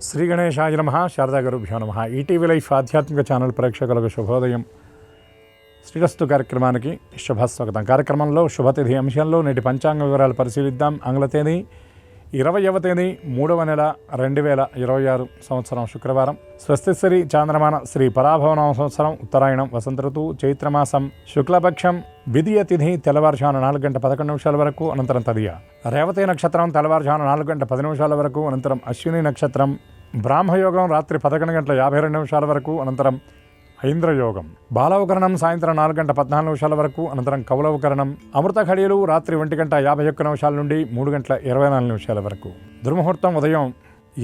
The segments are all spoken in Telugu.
శ్రీ గణేశాయ నమః. శారదా గురుభ్యో నమః. ఈటీవీ లైఫ్ ఆధ్యాత్మిక ఛానల్ ప్రేక్షకులకు శుభోదయం. శ్రీరస్తు కార్యక్రమానికి శుభస్వాగతం. కార్యక్రమంలో శుభతిథి అంశంలో నేటి పంచాంగ వివరాలు పరిశీలిద్దాం. ఆంగ్ల తేదీ 20వ తేదీ 3వ నెల 2026 సంవత్సరం శుక్రవారం. స్వస్తిశ్రీ చాంద్రమాన శ్రీ పరాభవనామ సంవత్సరం ఉత్తరాయణం వసంత ఋతువు చైత్రమాసం శుక్లపక్షం విధియ తిథి తెల్లవారుజామున 4:11 వరకు, అనంతరం తదియ. రేవతి నక్షత్రం తెల్లవారుజామున 4:10 వరకు, అనంతరం అశ్విని నక్షత్రం. బ్రాహ్మయోగం రాత్రి 11:52 వరకు, అనంతరం ఐంద్రయోగం. బాలవకరణం సాయంత్రం 4:14 వరకు, అనంతరం కౌలవకరణం. అమృత ఘడియలు రాత్రి 1:51 నుండి 3:24 వరకు. దుర్ముహూర్తం ఉదయం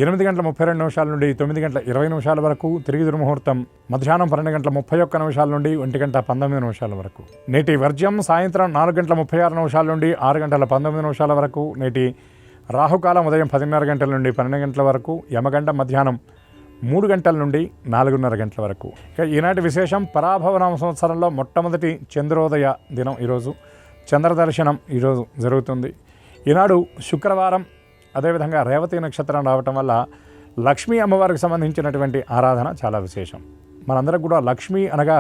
8:32 నుండి 9:20 వరకు. తిరిగి దుర్ముహూర్తం మధ్యాహ్నం 12:31 నుండి 1:19 వరకు. నేటి వర్జ్యం సాయంత్రం 4:36 నుండి 6:19 వరకు. నేటి రాహుకాలం ఉదయం 10:30 నుండి 12 వరకు. యమగండం మధ్యాహ్నం 3 గంటల నుండి 4:30 వరకు. ఇక ఈనాటి విశేషం, పరాభవనామ సంవత్సరంలో మొట్టమొదటి చంద్రోదయ దినం ఈరోజు. చంద్రదర్శనం ఈరోజు జరుగుతుంది. ఈనాడు శుక్రవారం, అదేవిధంగా రేవతి నక్షత్రం రావటం వల్ల లక్ష్మీ అమ్మవారికి సంబంధించినటువంటి ఆరాధన చాలా విశేషం. మనందరం కూడా లక్ష్మి అనగా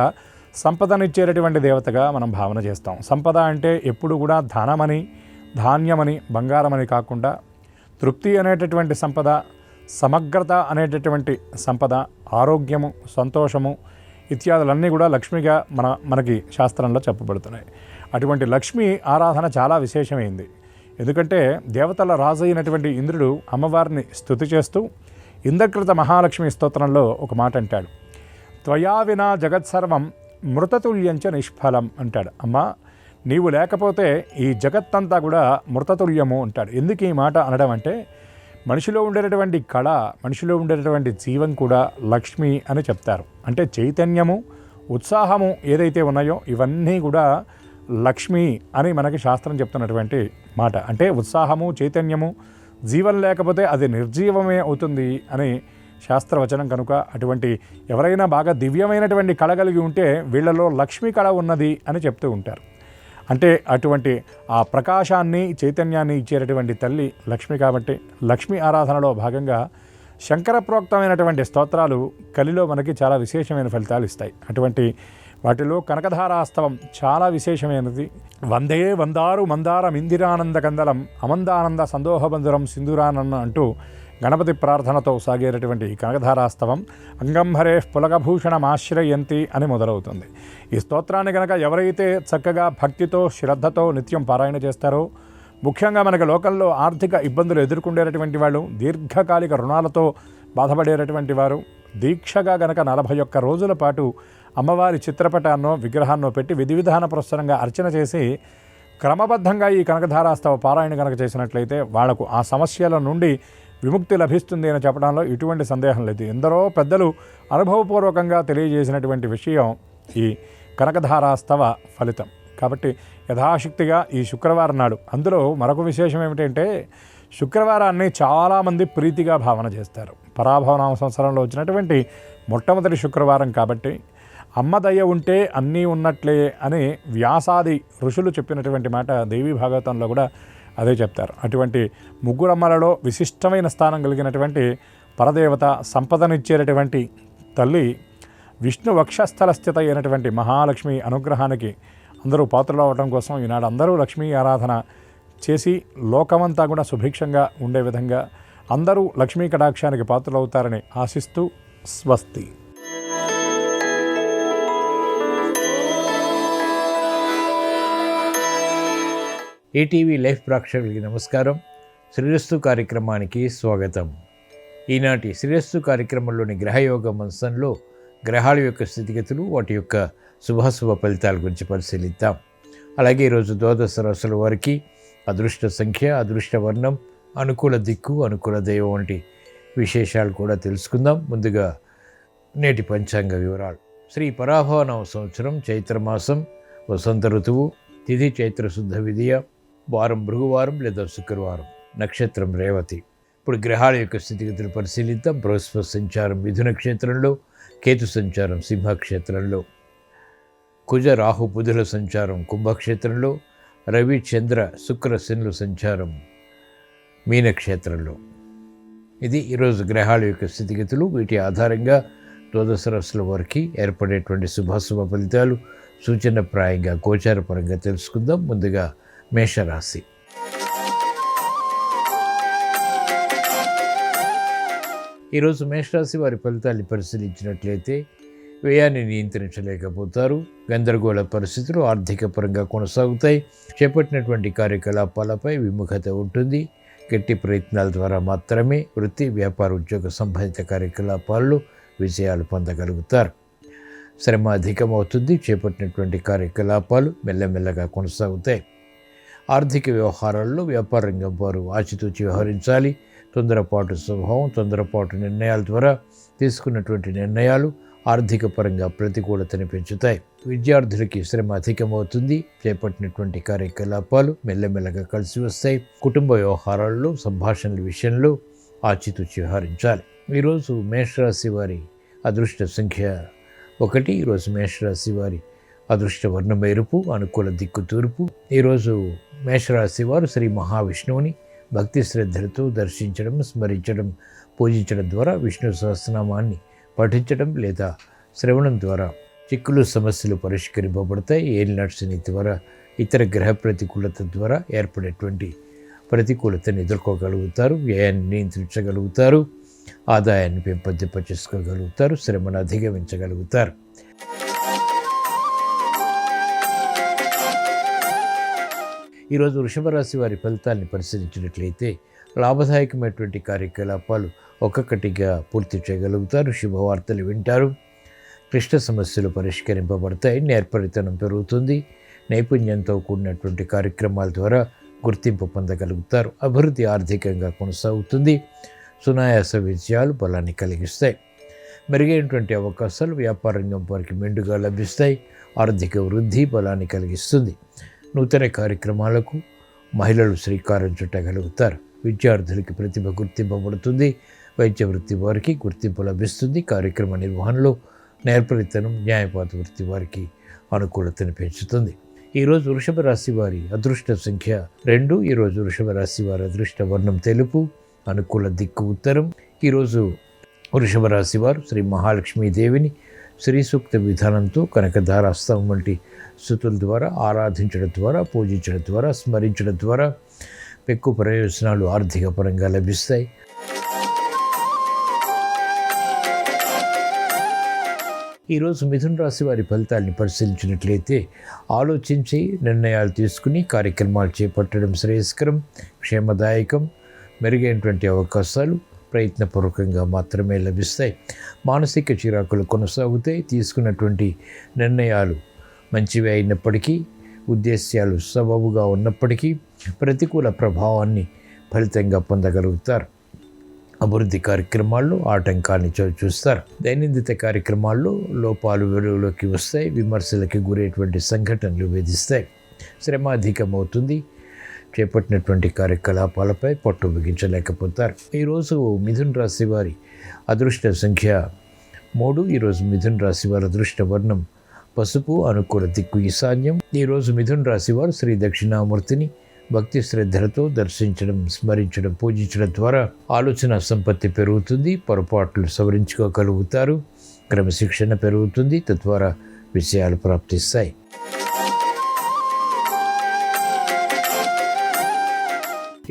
సంపదనిచ్చేటటువంటి దేవతగా మనం భావన చేస్తాం. సంపద అంటే ఎప్పుడు కూడా ధనమని, ధాన్యమని, బంగారమని కాకుండా తృప్తి అనేటటువంటి సంపద, సమగ్రత అనేటటువంటి సంపద, ఆరోగ్యము, సంతోషము ఇత్యాదులన్నీ కూడా లక్ష్మిగా మనకి శాస్త్రంలో చెప్పబడుతున్నాయి. అటువంటి లక్ష్మి ఆరాధన చాలా విశేషమైంది. ఎందుకంటే దేవతల రాజు అయినటువంటి ఇంద్రుడు అమ్మవారిని స్తుతి చేస్తూ ఇంద్రకృత మహాలక్ష్మి స్తోత్రంలో ఒక మాట అంటాడు. త్వయా వినా జగత్సర్వం మృతతుల్యంచ నిష్ఫలం అంటాడు. అమ్మ, నీవు లేకపోతే ఈ జగత్తంతా కూడా మృతతుల్యము అంటాడు. ఎందుకు ఈ మాట అనడం అంటే, మనిషిలో ఉండేటటువంటి కళ, మనిషిలో ఉండేటటువంటి జీవం కూడా లక్ష్మి అని చెప్తారు. అంటే చైతన్యము, ఉత్సాహము ఏదైతే ఉన్నాయో ఇవన్నీ కూడా లక్ష్మి అని మనకి శాస్త్రం చెప్తున్నటువంటి మాట. అంటే ఉత్సాహము, చైతన్యము, జీవం లేకపోతే అది నిర్జీవమే అవుతుంది అని శాస్త్రవచనం. కనుక అటువంటి ఎవరైనా బాగా దివ్యమైనటువంటి కళ కలిగి ఉంటే వీళ్ళలో లక్ష్మీ కళ ఉన్నది అని చెప్తూ ఉంటారు. అంటే అటువంటి ఆ ప్రకాశాన్ని, చైతన్యాన్ని ఇచ్చేటటువంటి తల్లి లక్ష్మి. కాబట్టి లక్ష్మీ ఆరాధనలో భాగంగా శంకర ప్రోక్తమైనటువంటి స్తోత్రాలు కలిలో మనకి చాలా విశేషమైన ఫలితాలు ఇస్తాయి. అటువంటి వాటిలో కనకధారాస్తవం చాలా విశేషమైనది. వందే వందారు మందారం ఇందిరానంద కందలం అమందానంద సందోహబంధురం సింధురానన్న అంటూ గణపతి ప్రార్థనతో సాగేటటువంటి ఈ కనకధారాస్తవం అంగంహరే పులకభూషణమాశ్రయంతి అని మొదలవుతుంది. ఈ స్తోత్రాన్ని కనుక ఎవరైతే చక్కగా భక్తితో, శ్రద్ధతో నిత్యం పారాయణ చేస్తారో, ముఖ్యంగా మనకి లోకంలో ఆర్థిక ఇబ్బందులు ఎదుర్కొండేటటువంటి వాళ్ళు, దీర్ఘకాలిక రుణాలతో బాధపడేటటువంటి వారు దీక్షగా గనక 41 రోజుల పాటు అమ్మవారి చిత్రపటాన్నో విగ్రహాన్నో పెట్టి విధి విధాన పురస్సరంగా అర్చన చేసి క్రమబద్ధంగా ఈ కనకధారాస్తవ పారాయణ కనుక చేసినట్లయితే వాళ్లకు ఆ సమస్యల నుండి విముక్తి లభిస్తుంది అని చెప్పడంలో ఎటువంటి సందేహం లేదు. ఎందరో పెద్దలు అనుభవపూర్వకంగా తెలియజేసినటువంటి విషయం ఈ కనకధారాస్తవ ఫలితం. కాబట్టి యథాశక్తిగా ఈ శుక్రవారం నాడు, అందులో మరొక విశేషం ఏమిటంటే శుక్రవారాన్ని చాలామంది ప్రీతిగా భావన చేస్తారు. పరాభవనామ సంవత్సరంలో వచ్చినటువంటి మొట్టమొదటి శుక్రవారం కాబట్టి అమ్మ దయ ఉంటే అన్నీ ఉన్నట్లే అని వ్యాసాది ఋషులు చెప్పినటువంటి మాట దేవీ భాగవతంలో కూడా అదే చెప్తారు. అటువంటి ముగ్గురమ్మలలో విశిష్టమైన స్థానం కలిగినటువంటి పరదేవత, సంపదనిచ్చేటటువంటి తల్లి, విష్ణు వక్షస్థల స్థిత అయినటువంటి మహాలక్ష్మి అనుగ్రహానికి అందరూ పాత్రలు అవ్వడం కోసం ఈనాడు అందరూ లక్ష్మీ ఆరాధన చేసి లోకమంతా కూడా సుభిక్షంగా ఉండే విధంగా అందరూ లక్ష్మీ కటాక్షానికి పాత్రలు అవుతారని ఆశిస్తూ స్వస్తి. ఈటీవీ లైఫ్ ప్రేక్షకులకి నమస్కారం. శ్రీరస్తు కార్యక్రమానికి స్వాగతం. ఈనాటి శ్రీరస్తు కార్యక్రమంలోని గ్రహయోగం అంశంలో గ్రహాల యొక్క స్థితిగతులు, వాటి యొక్క శుభాశుభ ఫలితాల గురించి పరిశీలిద్దాం. అలాగే ఈరోజు ద్వాదశ రాశుల వారికి అదృష్ట సంఖ్య, అదృష్ట వర్ణం, అనుకూల దిక్కు, అనుకూల దైవం వంటి విశేషాలు కూడా తెలుసుకుందాం. ముందుగా నేటి పంచాంగ వివరాలు. శ్రీ పరాభవనామ సంవత్సరం చైత్రమాసం వసంత ఋతువు, తిథి చైత్రశుద్ధ విధియ, వారం భృగువారం లేదా శుక్రవారం, నక్షత్రం రేవతి. ఇప్పుడు గ్రహాల యొక్క స్థితిగతులు పరిశీలిద్దాం. బృహస్పతి సంచారం మిథున క్షేత్రంలో, కేతు సంచారం సింహక్షేత్రంలో, కుజ రాహు బుధుల సంచారం కుంభక్షేత్రంలో, రవి చంద్ర శుక్ర శనుల సంచారం మీనక్షేత్రంలో. ఇది ఈరోజు గ్రహాల యొక్క స్థితిగతులు. వీటి ఆధారంగా ద్వాదశ రాశుల వారికి ఏర్పడేటువంటి శుభాశుభ ఫలితాలు సూచనప్రాయంగా గోచారపరంగా తెలుసుకుందాం. ముందుగా మేషరాశి. ఈరోజు మేషరాశి వారి ఫలితాన్ని పరిశీలించినట్లయితే వ్యయాన్ని నియంత్రించలేకపోతారు. గందరగోళ పరిస్థితులు ఆర్థిక పరంగా కొనసాగుతాయి. చేపట్టినటువంటి కార్యకలాపాలపై విముఖత ఉంటుంది. గట్టి ప్రయత్నాల ద్వారా మాత్రమే వృత్తి, వ్యాపార, ఉద్యోగ సంబంధిత కార్యకలాపాల్లో విజయాలు పొందగలుగుతారు. శ్రమ అధికమవుతుంది. చేపట్టినటువంటి కార్యకలాపాలు మెల్లమెల్లగా కొనసాగుతాయి. ఆర్థిక వ్యవహారాల్లో వ్యాపార రంగం వారు ఆచితూచి వ్యవహరించాలి. తొందరపాటు స్వభావం, తొందరపాటు నిర్ణయాల ద్వారా తీసుకున్నటువంటి నిర్ణయాలు ఆర్థిక పరంగా ప్రతికూలతని పెంచుతాయి. విద్యార్థులకి శ్రమ అధికమవుతుంది. చేపట్టినటువంటి కార్యకలాపాలు మెల్లమెల్లగా కలిసి వస్తాయి. కుటుంబ వ్యవహారాల్లో సంభాషణల విషయంలో ఆచితూచి వ్యవహరించాలి. ఈరోజు మేషరాశి వారి అదృష్ట సంఖ్య 1. ఈరోజు మేషరాశి వారి అదృష్ట వర్ణం ఎరుపు, అనుకూల దిక్కు తూర్పు. ఈరోజు మేషరాశి వారు శ్రీ మహావిష్ణువుని భక్తి శ్రద్ధలతో దర్శించడం, స్మరించడం, పూజించడం ద్వారా విష్ణు సహస్రనామాన్ని పఠించడం లేదా శ్రవణం ద్వారా చిక్కులు, సమస్యలు పరిష్కరింపబడతాయి. ఏలినాటి శని ద్వారా, ఇతర గ్రహ ప్రతికూలత ద్వారా ఏర్పడేటువంటి ప్రతికూలతను ఎదుర్కోగలుగుతారు. వ్యయాన్ని నియంత్రించగలుగుతారు. ఆదాయాన్ని పెంపొందింపచేసుకోగలుగుతారు. శ్రమను అధిగమించగలుగుతారు. ఈరోజు వృషభ రాశి వారి ఫలితాన్ని పరిశీలించినట్లయితే లాభదాయకమైనటువంటి కార్యకలాపాలు ఒక్కొక్కటిగా పూర్తి చేయగలుగుతారు. శుభవార్తలు వింటారు. క్లిష్ట సమస్యలు పరిష్కరింపబడతాయి. నేర్పరితనం పెరుగుతుంది. నైపుణ్యంతో కూడినటువంటి కార్యక్రమాల ద్వారా గుర్తింపు పొందగలుగుతారు. అభివృద్ధి ఆర్థికంగా కొనసాగుతుంది. సునాయాస విజయాలు బలాన్ని కలిగిస్తాయి. మెరుగైనటువంటి అవకాశాలు వ్యాపార రంగం వారికి మెండుగా లభిస్తాయి. ఆర్థిక వృద్ధి బలాన్ని కలిగిస్తుంది. నూతన కార్యక్రమాలకు మహిళలు శ్రీకారం చుట్టగలుగుతారు. విద్యార్థులకి ప్రతిభ గుర్తింపబడుతుంది. వైద్య వృత్తి వారికి గుర్తింపు లభిస్తుంది. కార్యక్రమ నిర్వహణలో నేర్పరితనం, న్యాయపాత వృత్తి వారికి అనుకూలతను పెంచుతుంది. ఈరోజు వృషభ రాశి వారి అదృష్ట సంఖ్య 2. ఈరోజు వృషభ రాశి వారి అదృష్ట వర్ణం తెలుపు, అనుకూల దిక్కు ఉత్తరం. ఈరోజు వృషభ రాశి వారు శ్రీ మహాలక్ష్మీదేవిని శ్రీ సూక్త విధానంతో, కనకధారాస్తం వంటి స్తుతుల ద్వారా ఆరాధించడం ద్వారా, పూజించడం ద్వారా, స్మరించడం ద్వారా ఎక్కువ ప్రయోజనాలు ఆర్థిక పరంగా లభిస్తాయి. ఈరోజు మిథున రాశి వారి ఫలితాన్ని పరిశీలించినట్లయితే ఆలోచించి నిర్ణయాలు తీసుకుని కార్యక్రమాలు చేపట్టడం శ్రేయస్కరం, క్షేమదాయకం. మెరుగైనటువంటి అవకాశాలు ప్రయత్నపూర్వకంగా మాత్రమే లభిస్తాయి. మానసిక చిరాకులు కొనసాగుతాయి. తీసుకున్నటువంటి నిర్ణయాలు మంచివి అయినప్పటికీ, ఉద్దేశ్యాలు సబబుగా ఉన్నప్పటికీ ప్రతికూల ప్రభావాన్ని ఫలితంగా పొందగలుగుతారు. అభివృద్ధి కార్యక్రమాల్లో ఆటంకాన్ని చూస్తారు. దైనందిత కార్యక్రమాల్లో లోపాలు వెలుగులోకి వస్తాయి. విమర్శలకి గురైనటువంటి సంఘటనలు వేధిస్తాయి. శ్రమ అధికమవుతుంది. చేపట్టినటువంటి కార్యకలాపాలపై పట్టు బిగించలేకపోతారు. ఈరోజు మిథున రాశి వారి అదృష్ట సంఖ్య 3. ఈరోజు మిథున రాశి వారి అదృష్ట వర్ణం పసుపు, అనుకూల దిక్కు ఈశాన్యం. ఈరోజు మిథున రాశి వారు శ్రీ దక్షిణామూర్తిని భక్తి శ్రద్ధలతో దర్శించడం, స్మరించడం, పూజించడం ద్వారా ఆలోచన సంపత్తి పెరుగుతుంది. పొరపాట్లు సవరించుకోగలుగుతారు. క్రమశిక్షణ పెరుగుతుంది. తద్వారా విషయాలు ప్రాప్తిస్తాయి.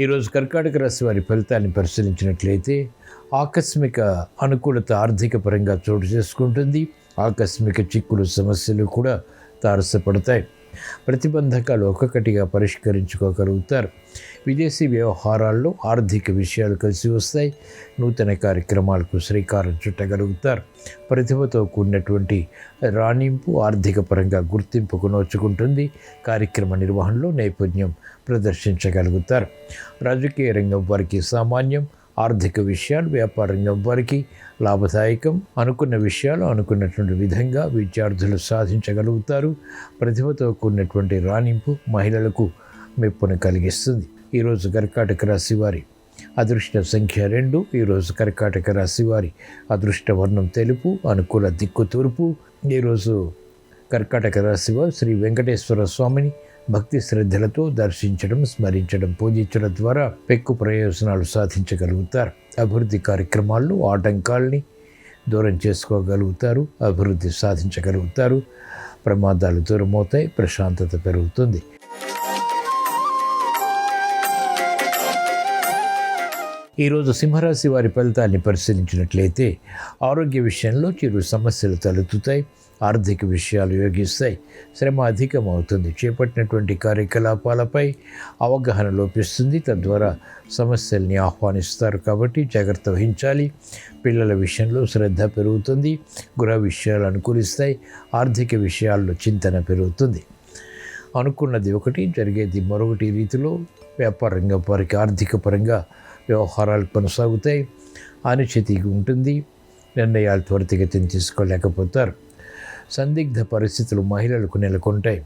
ఈరోజు కర్కాటక రాశి వారి ఫలితాన్ని పరిశీలించినట్లయితే ఆకస్మిక అనుకూలత ఆర్థిక పరంగా చోటు చేసుకుంటుంది. ఆకస్మిక చిక్కులు, సమస్యలు కూడా తారసపడతాయి. ప్రతిబంధకాలు ఒక్కొక్కటిగా పరిష్కరించుకోగలుగుతారు. విదేశీ వ్యవహారాల్లో ఆర్థిక విషయాలు కలిసి వస్తాయి. నూతన కార్యక్రమాలకు శ్రీకారం చుట్టగలుగుతారు. ప్రతిభతో కూడినటువంటి రాణింపు ఆర్థిక పరంగా గుర్తింపుకు నోచుకుంటుంది. కార్యక్రమ నిర్వహణలో నైపుణ్యం ప్రదర్శించగలుగుతారు. రాజకీయ రంగం వారికి సామాన్యం. ఆర్థిక విషయాలు వ్యాపార రంగం వారికి లాభదాయకం. అనుకున్న విషయాలు అనుకున్నటువంటి విధంగా విద్యార్థులు సాధించగలుగుతారు. ప్రతిభతో కూడినటువంటి రాణింపు మహిళలకు మెప్పును కలిగిస్తుంది. ఈరోజు కర్కాటక రాశి వారి అదృష్ట సంఖ్య 2. ఈరోజు కర్కాటక రాశి వారి అదృష్ట వర్ణం తెలుపు, అనుకూల దిక్కు తూర్పు. ఈరోజు కర్కాటక రాశి వారు శ్రీ వెంకటేశ్వర స్వామిని భక్తి శ్రద్ధలతో దర్శించడం, స్మరించడం, పూజించడం ద్వారా పెక్కు ప్రయోజనాలు సాధించగలుగుతారు. అభివృద్ధి కార్యక్రమాల్లో ఆటంకాల్ని దూరం చేసుకోగలుగుతారు, అభివృద్ధి సాధించగలుగుతారు. ప్రమాదాలు దూరమవుతాయి, ప్రశాంతత పెరుగుతుంది. ఈరోజు సింహరాశి వారి ఫలితాన్ని పరిశీలించినట్లయితే ఆరోగ్య విషయంలో చిరు సమస్యలు తలెత్తుతాయి, ఆర్థిక విషయాలు యోగిస్తాయి, శ్రమ అధికమవుతుంది, చేపట్టినటువంటి కార్యకలాపాలపై అవగాహన లోపిస్తుంది, తద్వారా సమస్యల్ని ఆహ్వానిస్తారు. కాబట్టి జాగ్రత్త వహించాలి. పిల్లల విషయంలో శ్రద్ధ పెరుగుతుంది, గృహ విషయాలు అనుకూలిస్తాయి, ఆర్థిక విషయాల్లో చింతన పెరుగుతుంది. అనుకున్నది ఒకటి, జరిగేది మరొకటి రీతిలో వ్యాపార రంగం వారికి ఆర్థిక పరంగా వ్యవహారాలు కొనసాగుతాయి, అనిశ్చితి ఉంటుంది, నిర్ణయాలు త్వరితగతిని తీసుకోలేకపోతారు. సందిగ్ధ పరిస్థితులు మహిళలకు నెలకొంటాయి.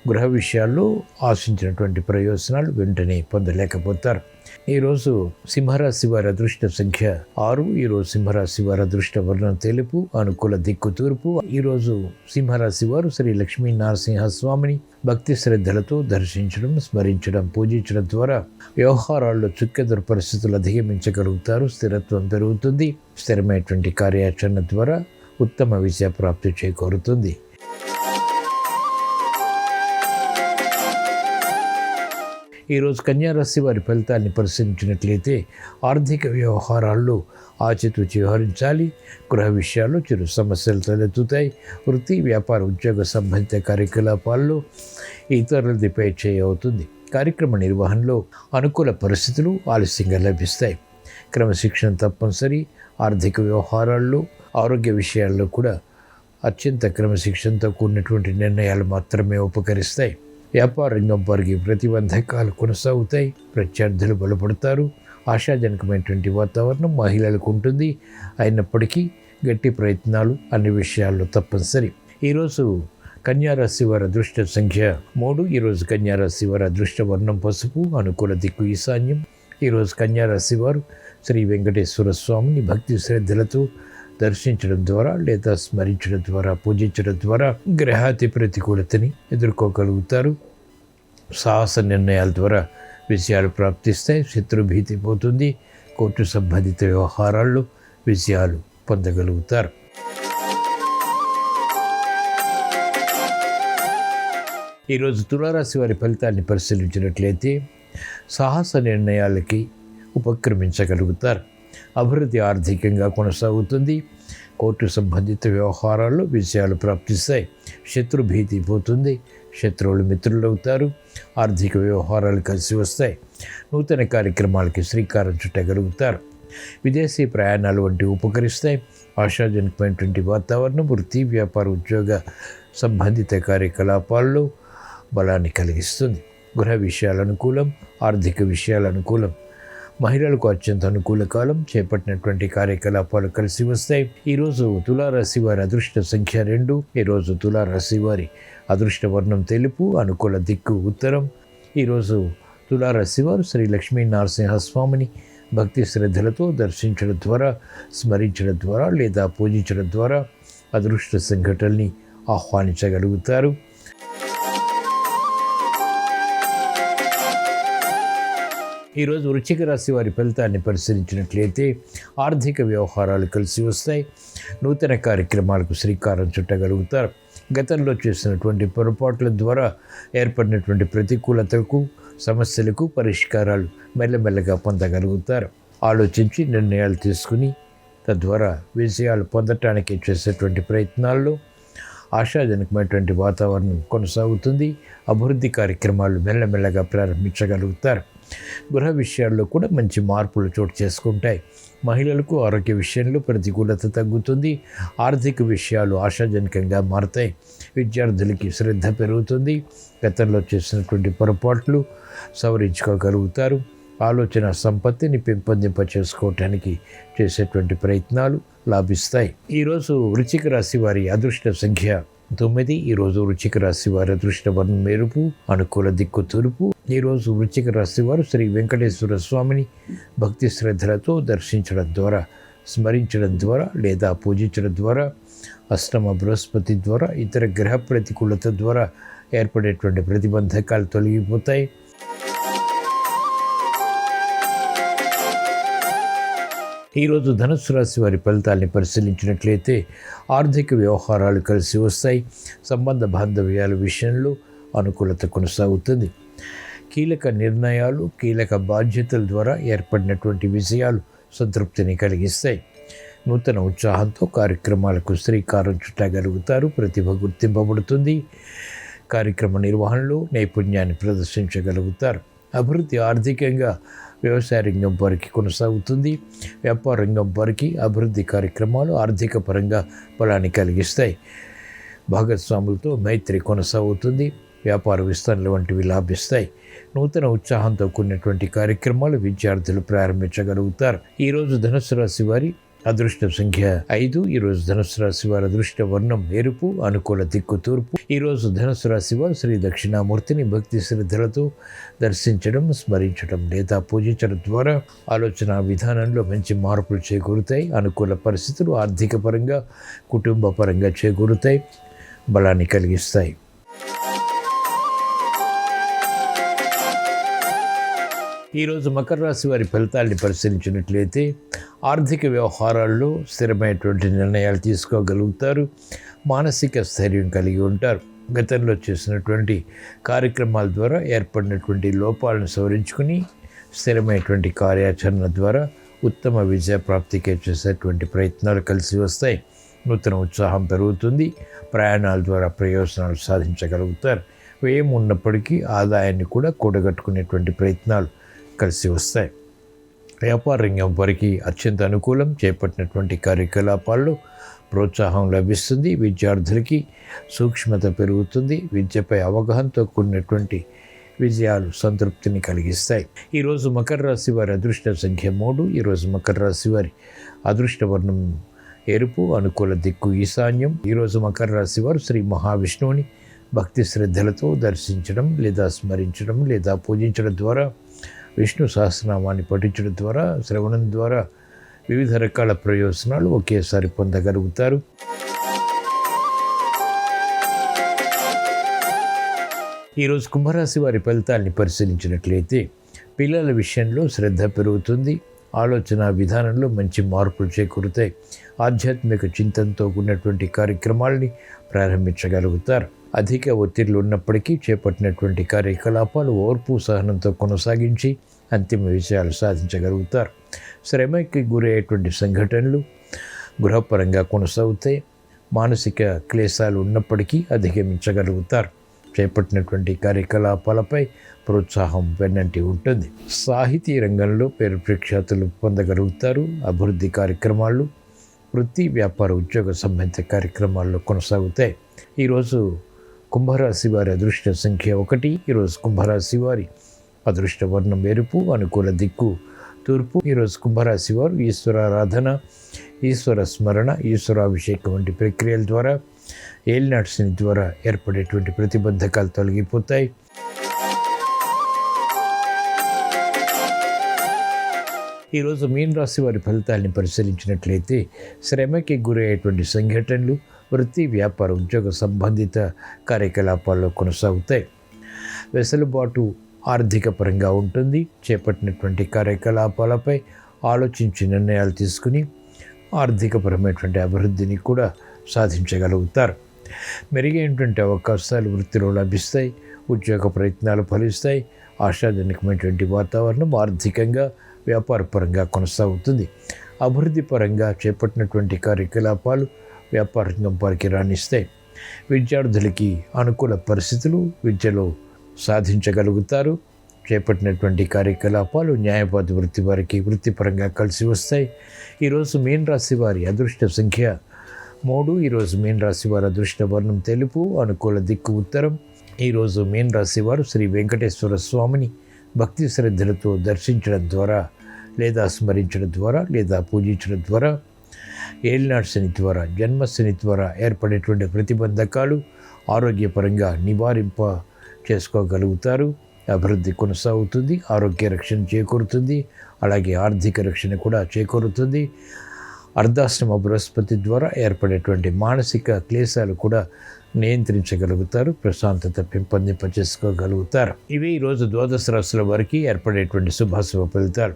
గృహ విషయాల్లో ఆశించినటువంటి ప్రయోజనాలు వెంటనే పొందలేకపోతారు. ఈరోజు సింహరాశి వారి అదృష్ట సంఖ్య 6. ఈరోజు సింహరాశి వారి అదృష్ట వర్ణం తెలుపు, అనుకూల దిక్కు తూర్పు. ఈరోజు సింహరాశి వారు శ్రీ లక్ష్మీ నరసింహస్వామిని భక్తి శ్రద్ధలతో దర్శించడం, స్మరించడం, పూజించడం ద్వారా వ్యవహారాల్లో చుక్కెదురు పరిస్థితులు అధిగమించగలుగుతారు. స్థిరత్వం పెరుగుతుంది. స్థిరమైనటువంటి కార్యాచరణ ద్వారా ఉత్తమ విజయ ప్రాప్తి చేకూరుతుంది. ఈరోజు కన్యారాశి వారి ఫలితాన్ని పరిశీలించినట్లయితే ఆర్థిక వ్యవహారాల్లో ఆచితూచి వ్యవహరించాలి. గృహ విషయాల్లో చిరు సమస్యలు తలెత్తుతాయి. వృత్తి, వ్యాపార, ఉద్యోగ సంబంధిత కార్యకలాపాల్లో ఇతరులదిపై అవుతుంది. కార్యక్రమ నిర్వహణలో అనుకూల పరిస్థితులు ఆలస్యంగా లభిస్తాయి. క్రమశిక్షణ తప్పనిసరి. ఆర్థిక వ్యవహారాల్లో, ఆరోగ్య విషయాల్లో కూడా అత్యంత క్రమశిక్షణతో కూడినటువంటి నిర్ణయాలు మాత్రమే ఉపకరిస్తాయి. వ్యాపార రంగం వారికి ప్రతిబంధకాలు కొనసాగుతాయి. ప్రత్యర్థులు బలపడతారు. ఆశాజనకమైనటువంటి వాతావరణం మహిళలకు ఉంటుంది. అయినప్పటికీ గట్టి ప్రయత్నాలు అన్ని విషయాల్లో తప్పనిసరి. ఈరోజు కన్యారాశి వారి అదృష్ట సంఖ్య 3. ఈరోజు కన్యారాశి వారి అదృష్ట వర్ణం పసుపు, అనుకూల దిక్కు ఈశాన్యం. ఈరోజు కన్యారాశి వారు శ్రీ వెంకటేశ్వర స్వామిని భక్తి శ్రద్ధలతో దర్శించడం ద్వారా లేదా స్మరించడం ద్వారా, పూజించడం ద్వారా గ్రహాతి ప్రతికూలతని ఎదుర్కోగలుగుతారు. సాహస నిర్ణయాల ద్వారా విజయాలు ప్రాప్తిస్తాయి. శత్రుభీతి పోతుంది. కోర్టు సంబంధిత వ్యవహారాల్లో విజయాలు పొందగలుగుతారు. ఈరోజు తులారాశి వారి ఫలితాన్ని పరిశీలించినట్లయితే సాహస నిర్ణయాలకి ఉపక్రమించగలుగుతారు. అభివృద్ధి ఆర్థికంగా కొనసాగుతుంది. కోర్టు సంబంధిత వ్యవహారాల్లో విజయాలు ప్రాప్తిస్తాయి. శత్రుభీతి పోతుంది. శత్రువులు మిత్రులవుతారు. ఆర్థిక వ్యవహారాలు కలిసి వస్తాయి. నూతన కార్యక్రమాలకి శ్రీకారం చుట్టగలుగుతారు. విదేశీ ప్రయాణాలు వంటివి ఉపకరిస్తాయి. ఆశాజనకమైనటువంటి వాతావరణం వృత్తి, వ్యాపార, ఉద్యోగ సంబంధిత కార్యకలాపాల్లో బలాన్ని కలిగిస్తుంది. గృహ విషయాలు అనుకూలం. ఆర్థిక విషయాలు అనుకూలం. మహిళలకు అత్యంత అనుకూల కాలం. చేపట్టినటువంటి కార్యకలాపాలు కలిసి వస్తాయి. ఈరోజు తులారాశి వారి అదృష్ట సంఖ్య 2. ఈరోజు తులారాశి వారి అదృష్ట వర్ణం తెలుపు, అనుకూల దిక్కు ఉత్తరం. ఈరోజు తులారాశి వారు శ్రీ లక్ష్మీ నరసింహస్వామిని భక్తి శ్రద్ధలతో దర్శించడం ద్వారా, స్మరించడం ద్వారా లేదా పూజించడం ద్వారా అదృష్ట సంఘటనల్ని ఆహ్వానించగలుగుతారు. ఈరోజు వృశ్చిక రాశి వారి ఫలితాన్ని పరిశీలించినట్లయితే ఆర్థిక వ్యవహారాలు కలిసి వస్తాయి. నూతన కార్యక్రమాలకు శ్రీకారం చుట్టగలుగుతారు. గతంలో చేసినటువంటి పొరపాట్ల ద్వారా ఏర్పడినటువంటి ప్రతికూలతకు, సమస్యలకు పరిష్కారాలు మెల్లమెల్లగా పొందగలుగుతారు. ఆలోచించి నిర్ణయాలు తీసుకుని తద్వారా విజయాలు పొందటానికి చేసేటువంటి ప్రయత్నాల్లో ఆశాజనకమైనటువంటి వాతావరణం కొనసాగుతుంది. అభివృద్ధి కార్యక్రమాలు మెల్లమెల్లగా ప్రారంభించగలుగుతారు. గృహ విషయాల్లో కూడా మంచి మార్పులు చోటు చేసుకుంటాయి. మహిళలకు ఆరోగ్య విషయంలో ప్రతికూలత తగ్గుతుంది. ఆర్థిక విషయాలు ఆశాజనకంగా మారతాయి. విద్యార్థులకి శ్రద్ధ పెరుగుతుంది. గతంలో చేసినటువంటి పొరపాట్లు సవరించుకోగలుగుతారు. ఆలోచన సంపత్తిని పెంపొందింప చేసుకోవటానికి చేసేటువంటి ప్రయత్నాలు లాభిస్తాయి. ఈరోజు వృశ్చిక రాశి వారి అదృష్ట సంఖ్య 9. ఈరోజు వృశ్చిక రాశి వారి అదృష్ట వర్ణం ఎరుపు, అనుకూల దిక్కు తూర్పు. ఈరోజు వృశ్చిక రాశి వారు శ్రీ వెంకటేశ్వర స్వామిని భక్తి శ్రద్ధలతో దర్శించడం ద్వారా, స్మరించడం ద్వారా లేదా పూజించడం ద్వారా, అష్టమ బృహస్పతి ద్వారా, ఇతర గ్రహ ప్రతికూలత ద్వారా ఏర్పడేటువంటి ప్రతిబంధకాలు తొలగిపోతాయి. ఈరోజు ధనుస్సు రాశి వారి ఫలితాలని పరిశీలించినట్లయితే ఆర్థిక వ్యవహారాలు కలిసి వస్తాయి. సంబంధ బాంధవ్యాల విషయంలో అనుకూలత కొనసాగుతుంది. కీలక నిర్ణయాలు, కీలక బాధ్యతల ద్వారా ఏర్పడినటువంటి విజయాలు సంతృప్తిని కలిగిస్తాయి. నూతన ఉత్సాహంతో కార్యక్రమాలకు శ్రీకారం చుట్టగలుగుతారు. ప్రతిభ గుర్తింపబడుతుంది. కార్యక్రమ నిర్వహణలో నైపుణ్యాన్ని ప్రదర్శించగలుగుతారు. అభివృద్ధి ఆర్థికంగా వ్యవసాయ రంగం వారికి కొనసాగుతుంది. వ్యాపార రంగం వారికి అభివృద్ధి కార్యక్రమాలు ఆర్థిక పరంగా బలాన్ని కలిగిస్తాయి. భాగస్వాములతో మైత్రి కొనసాగుతుంది. వ్యాపార విస్తరణ వంటివి లాభిస్తాయి. నూతన ఉత్సాహంతో కూడినటువంటి కార్యక్రమాలు విద్యార్థులు ప్రారంభించగలుగుతారు. ఈరోజు ధనుస్సు రాశి వారి అదృష్ట సంఖ్య 5. ఈరోజు ధనుస్సు రాశి వారి అదృష్ట వర్ణం ఎరుపు, అనుకూల దిక్కు తూర్పు. ఈరోజు ధనుస్సు రాశి వారు శ్రీ దక్షిణామూర్తిని భక్తి శ్రద్ధలతో దర్శించడం, స్మరించడం లేదా పూజించడం ద్వారా ఆలోచన విధానంలో మంచి మార్పులు చేకూరుతాయి. అనుకూల పరిస్థితులు ఆర్థిక పరంగా, కుటుంబ పరంగా చేకూరుతాయి, బలాన్ని కలిగిస్తాయి. ఈరోజు మకర రాశి వారి ఫలితాలని పరిశీలించినట్లయితే ఆర్థిక వ్యవహారాల్లో స్థిరమైనటువంటి నిర్ణయాలు తీసుకోగలుగుతారు. మానసిక స్థైర్యం కలిగి ఉంటారు. గతంలో చేసినటువంటి కార్యక్రమాల ద్వారా ఏర్పడినటువంటి లోపాలను సవరించుకుని స్థిరమైనటువంటి కార్యాచరణ ద్వారా ఉత్తమ విజయ ప్రాప్తికే చేసేటువంటి ప్రయత్నాలు కలిసి వస్తాయి. నూతన ఉత్సాహం పెరుగుతుంది. ప్రయాణాల ద్వారా ప్రయోజనాలు సాధించగలుగుతారు. వ్యయం ఉన్నప్పటికీ ఆదాయాన్ని కూడా కూడగట్టుకునేటువంటి ప్రయత్నాలు కలిసి వస్తాయి. వ్యాపార రంగం వారికి అత్యంత అనుకూలం. చేపట్టినటువంటి కార్యకలాపాల్లో ప్రోత్సాహం లభిస్తుంది. విద్యార్థులకి సూక్ష్మత పెరుగుతుంది. విద్యపై అవగాహనతో కూడినటువంటి విజయాలు సంతృప్తిని కలిగిస్తాయి. ఈరోజు మకర రాశి వారి అదృష్ట సంఖ్య 3. ఈరోజు మకర రాశి వారి అదృష్ట వర్ణం ఎరుపు, అనుకూల దిక్కు ఈశాన్యం. ఈరోజు మకర రాశి వారు శ్రీ మహావిష్ణువుని భక్తి శ్రద్ధలతో దర్శించడం లేదా స్మరించడం లేదా పూజించడం ద్వారా, విష్ణు సహస్రనామాన్ని పఠించడం ద్వారా, శ్రవణం ద్వారా వివిధ రకాల ప్రయోజనాలు ఒకేసారి పొందగలుగుతారు. ఈరోజు కుంభరాశి వారి ఫలితాన్ని పరిశీలించినట్లయితే పిల్లల విషయంలో శ్రద్ధ పెరుగుతుంది. ఆలోచన విధానంలో మంచి మార్పులు చేకూరుతాయి. ఆధ్యాత్మిక చింతనతో కూడినటువంటి కార్యక్రమాలని ప్రారంభించగలుగుతారు. అధిక ఒత్తిళ్లు ఉన్నప్పటికీ చేపట్టినటువంటి కార్యకలాపాలు ఓర్పు సహనంతో కొనసాగించి అంతిమ విజయాలు సాధించగలుగుతారు. శ్రమకి గురయ్యేటువంటి సంఘటనలు గృహపరంగా కొనసాగుతాయి. మానసిక క్లేశాలు ఉన్నప్పటికీ అధిగమించగలుగుతారు. చేపట్టినటువంటి కార్యకలాపాలపై ప్రోత్సాహం వెన్నంటి ఉంటుంది. సాహితీ రంగంలో పేరు ప్రఖ్యాతులు పొందగలుగుతారు. అభివృద్ధి కార్యక్రమాలు, వృత్తి, వ్యాపార, ఉద్యోగ సంబంధిత కార్యక్రమాల్లో కొనసాగుతాయి. ఈరోజు కుంభరాశి వారి అదృష్ట సంఖ్య 1. ఈరోజు కుంభరాశి వారి అదృష్ట వర్ణం ఎరుపు, అనుకూల దిక్కు తూర్పు. ఈరోజు కుంభరాశి వారు ఈశ్వరారాధన, ఈశ్వర స్మరణ, ఈశ్వరాభిషేకం వంటి ప్రక్రియల ద్వారా, ఏలినాటి శని ద్వారా ఏర్పడేటువంటి ప్రతిబంధకాలు తొలగిపోతాయి. ఈరోజు మీన రాశి వారి ఫలితాలని పరిశీలించినట్లయితే శ్రమకి గురయ్యేటువంటి సంఘటనలు వృత్తి, వ్యాపార, ఉద్యోగ సంబంధిత కార్యకలాపాల్లో కొనసాగుతాయి. వెసులుబాటు ఆర్థిక పరంగా ఉంటుంది. చేపట్టినటువంటి కార్యకలాపాలపై ఆలోచించి నిర్ణయాలు తీసుకుని ఆర్థికపరమైనటువంటి అభివృద్ధిని కూడా సాధించగలుగుతారు. మెరుగైనటువంటి అవకాశాలు వృత్తిలో లభిస్తాయి. ఉద్యోగ ప్రయత్నాలు ఫలిస్తాయి. ఆశాజనకమైనటువంటి వాతావరణం ఆర్థికంగా, వ్యాపారపరంగా కొనసాగుతుంది. అభివృద్ధి పరంగా చేపట్టినటువంటి కార్యకలాపాలు వ్యాపార రంగం వారికి రాణిస్తాయి. విద్యార్థులకి అనుకూల పరిస్థితులు విద్యలో సాధించగలుగుతారు. చేపట్టినటువంటి కార్యకలాపాలు న్యాయవాద వృత్తి వారికి వృత్తిపరంగా కలిసి వస్తాయి. ఈరోజు మీన రాశి వారి అదృష్ట సంఖ్య 3. ఈరోజు మీన రాశి వారి అదృష్ట వర్ణం తెలుపు, అనుకూల దిక్కు ఉత్తరం. ఈరోజు మీన రాశి వారు శ్రీ వెంకటేశ్వర స్వామిని భక్తి శ్రద్ధలతో దర్శించడం ద్వారా లేదా స్మరించడం ద్వారా లేదా పూజించడం ద్వారా, ఏలినాటి శని ద్వారా, జన్మశని ద్వారా ఏర్పడేటువంటి ప్రతిబంధకాలు ఆరోగ్యపరంగా నివారింప చేసుకోగలుగుతారు. అభివృద్ధి కొనసాగుతుంది. ఆరోగ్య రక్షణ చేకూరుతుంది. అలాగే ఆర్థిక రక్షణ కూడా చేకూరుతుంది. అర్ధాష్టమ బృహస్పతి ద్వారా ఏర్పడేటువంటి మానసిక క్లేశాలు కూడా నియంత్రించగలుగుతారు, ప్రశాంతత పెంపొందింపచేసుకోగలుగుతారు. ఇవి ఈరోజు ద్వాదశ రాశుల వారికి ఏర్పడేటువంటి శుభాశుభ ఫలితాలు.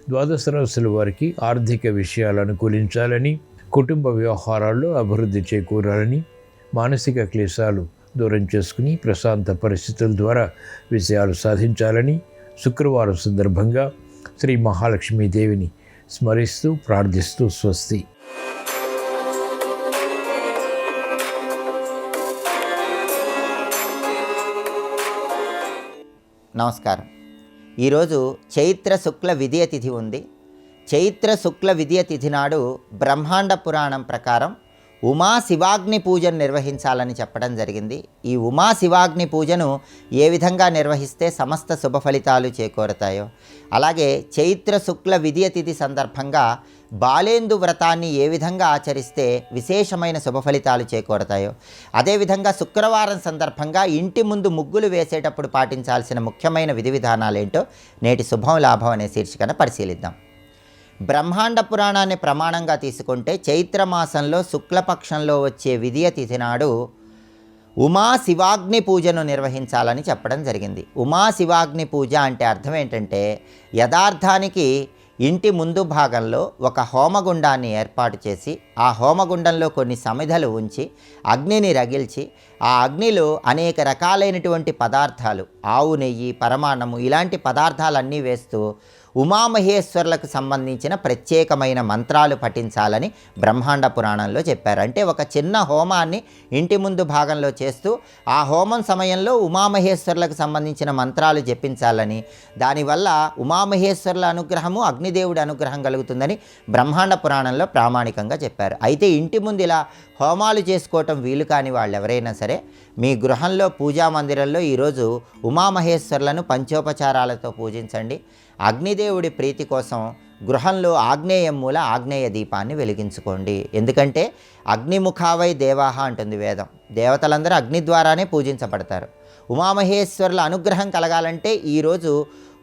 ద్వాదశ రాశుల వారికి ఆర్థిక విషయాలు అనుకూలించాలని, కుటుంబ వ్యవహారాల్లో అభివృద్ధి చేకూరాలని, మానసిక క్లేశాలు దూరం చేసుకుని ప్రశాంత పరిస్థితుల ద్వారా విజయాలు సాధించాలని శుక్రవారం సందర్భంగా శ్రీ మహాలక్ష్మీదేవిని స్మరిస్తూ ప్రార్థిస్తూ స్వస్తి. నమస్కారం. ఈరోజు చైత్ర శుక్ల విదియ తిథి ఉంది. చైత్ర శుక్ల విదియ తిథి నాడు బ్రహ్మాండ పురాణం ప్రకారం ఉమా శివాగ్ని పూజను నిర్వహించాలని చెప్పడం జరిగింది. ఈ ఉమా శివాగ్ని పూజను ఏ విధంగా నిర్వహిస్తే సమస్త శుభ ఫలితాలు చేకూరతాయో, అలాగే చైత్ర శుక్ల విదియ తిథి సందర్భంగా బాలేందు వ్రతాన్ని ఏ విధంగా ఆచరిస్తే విశేషమైన శుభ ఫలితాలు చేకూరతాయో, అదేవిధంగా శుక్రవారం సందర్భంగా ఇంటి ముందు ముగ్గులు వేసేటప్పుడు పాటించాల్సిన ముఖ్యమైన విధి విధానాలేంటో నేటి శుభం లాభం అనే శీర్షికన పరిశీలిద్దాం. బ్రహ్మాండ పురాణాన్ని ప్రమాణంగా తీసుకుంటే చైత్రమాసంలో శుక్లపక్షంలో వచ్చే విదియ తిథి నాడు ఉమా శివాగ్ని పూజను నిర్వహించాలని చెప్పడం జరిగింది. ఉమా శివాగ్ని పూజ అంటే అర్థం ఏంటంటే, యథార్థానికి ఇంటి ముందు భాగంలో ఒక హోమగుండాన్ని ఏర్పాటు చేసి ఆ హోమగుండంలో కొన్ని సమిధలు ఉంచి అగ్నిని రగిల్చి ఆ అగ్నిలో అనేక రకాలైనటువంటి పదార్థాలు, ఆవు నెయ్యి, పరమాన్నము ఇలాంటి పదార్థాలన్నీ వేస్తూ ఉమామహేశ్వరులకు సంబంధించిన ప్రత్యేకమైన మంత్రాలు పఠించాలని బ్రహ్మాండ పురాణంలో చెప్పారు. అంటే ఒక చిన్న హోమాన్ని ఇంటి ముందు భాగంలో చేస్తూ ఆ హోమం సమయంలో ఉమామహేశ్వరులకు సంబంధించిన మంత్రాలు జపించాలని, దానివల్ల ఉమామహేశ్వరుల అనుగ్రహము, అగ్నిదేవుడి అనుగ్రహం కలుగుతుందని బ్రహ్మాండ పురాణంలో ప్రామాణికంగా చెప్పారు. అయితే ఇంటి ముందు ఇలా హోమాలు చేసుకోవటం వీలు కాని వాళ్ళు ఎవరైనా సరే మీ గృహంలో పూజా మందిరంలో ఈరోజు ఉమామహేశ్వరులను పంచోపచారాలతో పూజించండి. అగ్నిదేవుడి ప్రీతి కోసం గృహంలో ఆగ్నేయం మూల ఆగ్నేయ దీపాన్ని వెలిగించుకోండి. ఎందుకంటే అగ్నిముఖావై దేవాహ అంటుంది వేదం. దేవతలందరూ అగ్ని ద్వారానే పూజించబడతారు. ఉమామహేశ్వరుల అనుగ్రహం కలగాలంటే ఈరోజు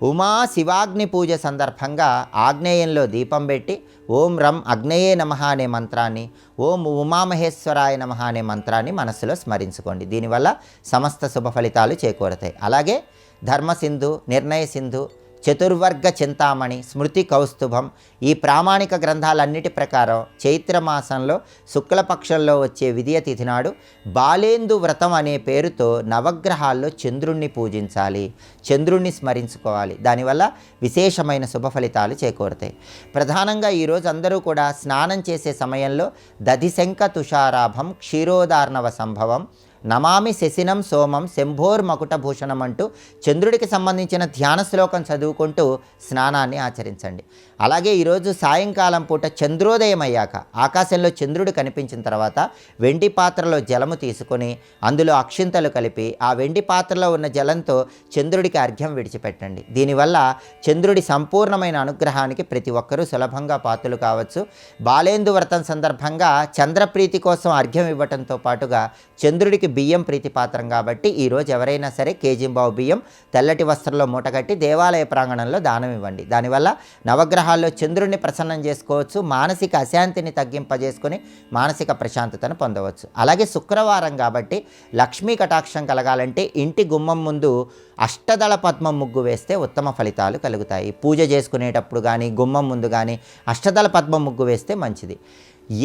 ఉమా శివాగ్ని పూజ సందర్భంగా ఆగ్నేయంలో దీపం పెట్టి ఓం రం అగ్నేయే నమః అనే మంత్రాన్ని, ఓం ఉమామహేశ్వరాయ నమః అనే మంత్రాన్ని మనస్సులో స్మరించుకోండి. దీనివల్ల సమస్త శుభ ఫలితాలు చేకూరతాయి. అలాగే ధర్మసింధు, నిర్ణయ సింధు, చతుర్వర్గ చింతామణి, స్మృతి కౌస్తుభం ఈ ప్రామాణిక గ్రంథాలన్నిటి ప్రకారం చైత్రమాసంలో శుక్లపక్షంలో వచ్చే విదియ తిథి నాడు బాలేందు వ్రతం అనే పేరుతో నవగ్రహాల్లో చంద్రుణ్ణి పూజించాలి, చంద్రుణ్ణి స్మరించుకోవాలి. దానివల్ల విశేషమైన శుభ ఫలితాలు చేకూరుతాయి. ప్రధానంగా ఈరోజు అందరూ కూడా స్నానం చేసే సమయంలో దధిశంఖ తుషారాభం క్షీరోదార్ణవ సంభవం నమామి శశినం సోమం శంభోర్మకుటభూషణం అంటూ చంద్రుడికి సంబంధించిన ధ్యాన శ్లోకం చదువుకుంటూ స్నానాన్ని ఆచరించండి. అలాగే ఈరోజు సాయంకాలం పూట చంద్రోదయం అయ్యాక ఆకాశంలో చంద్రుడు కనిపించిన తర్వాత వెండి పాత్రలో జలము తీసుకొని అందులో అక్షింతలు కలిపి ఆ వెండి పాత్రలో ఉన్న జలంతో చంద్రుడికి అర్ఘ్యం విడిచిపెట్టండి. దీనివల్ల చంద్రుడి సంపూర్ణమైన అనుగ్రహానికి ప్రతి ఒక్కరూ సులభంగా పాత్రలు కావచ్చు. బాలేందు వ్రతం సందర్భంగా చంద్రప్రీతి కోసం అర్ఘ్యం ఇవ్వటంతో పాటుగా చంద్రుడికి బియ్యం ప్రీతిపాత్రం కాబట్టి ఈరోజు ఎవరైనా సరే కేజీంబావు బియ్యం తెల్లటి వస్త్రంలో మూటగట్టి దేవాలయ ప్రాంగణంలో దానం ఇవ్వండి. దానివల్ల నవగ్రహాల్లో చంద్రుడిని ప్రసన్నం చేసుకోవచ్చు, మానసిక అశాంతిని తగ్గింపజేసుకొని మానసిక ప్రశాంతతను పొందవచ్చు. అలాగే శుక్రవారం కాబట్టి లక్ష్మీ కటాక్షం కలగాలంటే ఇంటి గుమ్మం ముందు అష్టదళ పద్మం ముగ్గు వేస్తే ఉత్తమ ఫలితాలు కలుగుతాయి. పూజ చేసుకునేటప్పుడు కానీ గుమ్మం ముందు కానీ అష్టదళ పద్మం ముగ్గు వేస్తే మంచిది.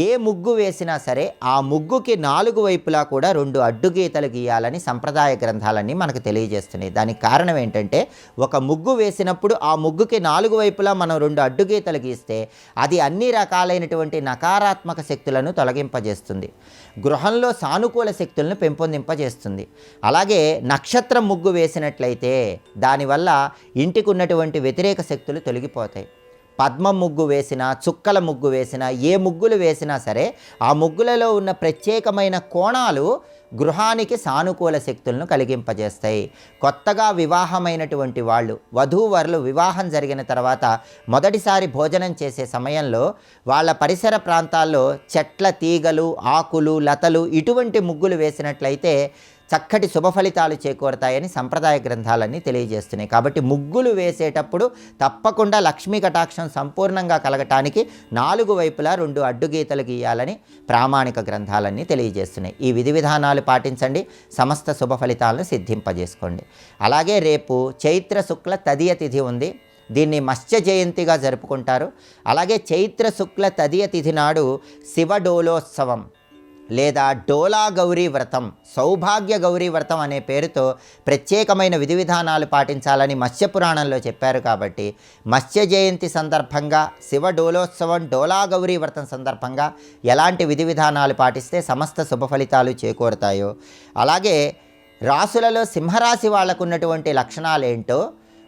ఏ ముగ్గు వేసినా సరే ఆ ముగ్గుకి 4 వైపులా కూడా 2 అడ్డుగీతలు గీయాలని సంప్రదాయ గ్రంథాలన్నీ మనకు తెలియజేస్తున్నాయి. దానికి కారణం ఏంటంటే ఒక ముగ్గు వేసినప్పుడు ఆ ముగ్గుకి 4 వైపులా మనం 2 అడ్డుగీతలు గీస్తే అది అన్ని రకాలైనటువంటి నకారాత్మక శక్తులను తొలగింపజేస్తుంది, గృహంలో సానుకూల శక్తులను పెంపొందింపజేస్తుంది. అలాగే నక్షత్రం ముగ్గు వేసినట్లయితే దానివల్ల ఇంటికి ఉన్నటువంటి వ్యతిరేక శక్తులు తొలగిపోతాయి. పద్మం ముగ్గు వేసినా, చుక్కల ముగ్గు వేసినా, ఏ ముగ్గులు వేసినా సరే ఆ ముగ్గులలో ఉన్న ప్రత్యేకమైన కోణాలు గృహానికి సానుకూల శక్తులను కలిగింపజేస్తాయి. కొత్తగా వివాహమైనటువంటి వాళ్ళు, వధూవరులు వివాహం జరిగిన తర్వాత మొదటిసారి భోజనం చేసే సమయంలో వాళ్ళ పరిసర ప్రాంతాల్లో చెట్ల తీగలు, ఆకులు, లతలు ఇటువంటి ముగ్గులు వేసినట్లయితే చక్కటి శుభ ఫలితాలు చేకూరతాయని సంప్రదాయ గ్రంథాలన్నీ తెలియజేస్తున్నాయి. కాబట్టి ముగ్గులు వేసేటప్పుడు తప్పకుండా లక్ష్మీ కటాక్షం సంపూర్ణంగా కలగటానికి 4 వైపులా 2 అడ్డుగీతలు గీయాలని ప్రామాణిక గ్రంథాలన్నీ తెలియజేస్తున్నాయి. ఈ విధి విధానాలు పాటించండి, సమస్త శుభ ఫలితాలను సిద్ధింపజేసుకోండి. అలాగే రేపు చైత్ర శుక్ల తదియ తిథి ఉంది. దీన్ని మత్స్య జయంతిగా జరుపుకుంటారు. అలాగే చైత్ర శుక్ల తదియ తిథి నాడు శివడోలోత్సవం లేదా డోలా గౌరీ వ్రతం, సౌభాగ్య గౌరీ వ్రతం అనే పేరుతో ప్రత్యేకమైన విధి విధానాలు పాటించాలని మత్స్యపురాణంలో చెప్పారు. కాబట్టి మత్స్య జయంతి సందర్భంగా శివ డోలోత్సవం, డోలా గౌరీ వ్రతం సందర్భంగా ఎలాంటి విధి విధానాలు పాటిస్తే సమస్త శుభ ఫలితాలు చేకూరుతాయో, అలాగే రాసులలో సింహరాశి వాళ్ళకు ఉన్నటువంటి లక్షణాలేంటో,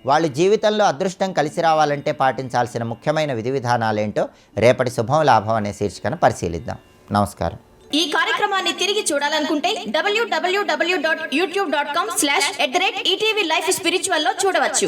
వాళ్ళు జీవితంలో అదృష్టం కలిసి రావాలంటే పాటించాల్సిన ముఖ్యమైన విధి విధానాలేంటో రేపటి శుభం లాభం అనే శీర్షికను పరిశీలిద్దాం. నమస్కారం. ఈ కార్యక్రమాన్ని తిరిగి చూడాలనుకుంటే www.youtube.com/ETV Life Spiritual లో చూడవచ్చు.